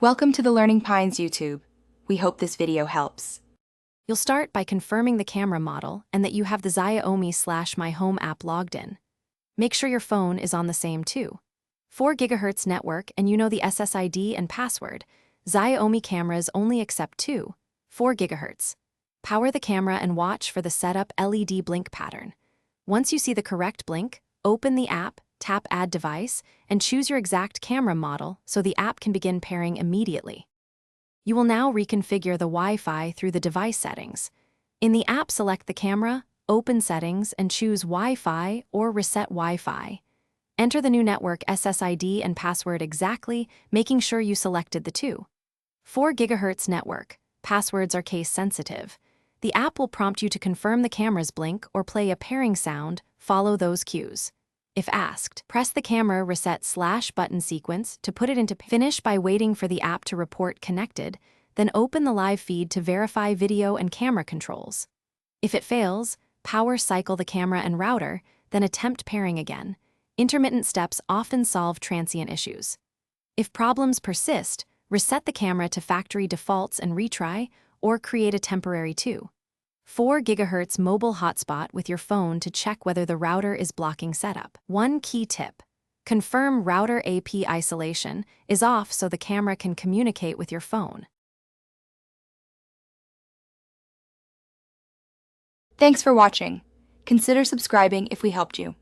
Welcome to the Learning Pines YouTube. We hope this video helps. You'll start by confirming the camera model and that you have the Xiaomi/My Home app logged in. Make sure your phone is on the same too. 4 GHz network and you know the SSID and password. Xiaomi cameras only accept 4 GHz. Power the camera and watch for the setup LED blink pattern. Once you see the correct blink, open the app, tap Add Device, and choose your exact camera model so the app can begin pairing immediately. You will now reconfigure the Wi-Fi through the device settings. In the app, select the camera, open settings, and choose Wi-Fi or reset Wi-Fi. Enter the new network SSID and password exactly, making sure you selected the 4 GHz network. Passwords are case sensitive. The app will prompt you to confirm the camera's blink or play a pairing sound. Follow those cues. If asked, press the camera reset/button sequence to put it into finish by waiting for the app to report connected, then open the live feed to verify video and camera controls. If it fails, power cycle the camera and router, then attempt pairing again. Intermittent steps often solve transient issues. If problems persist, reset the camera to factory defaults and retry, or create a temporary 4 GHz mobile hotspot with your phone to check whether the router is blocking setup. One key tip: confirm router AP isolation is off so the camera can communicate with your phone. Thanks for watching. Consider subscribing if we helped you.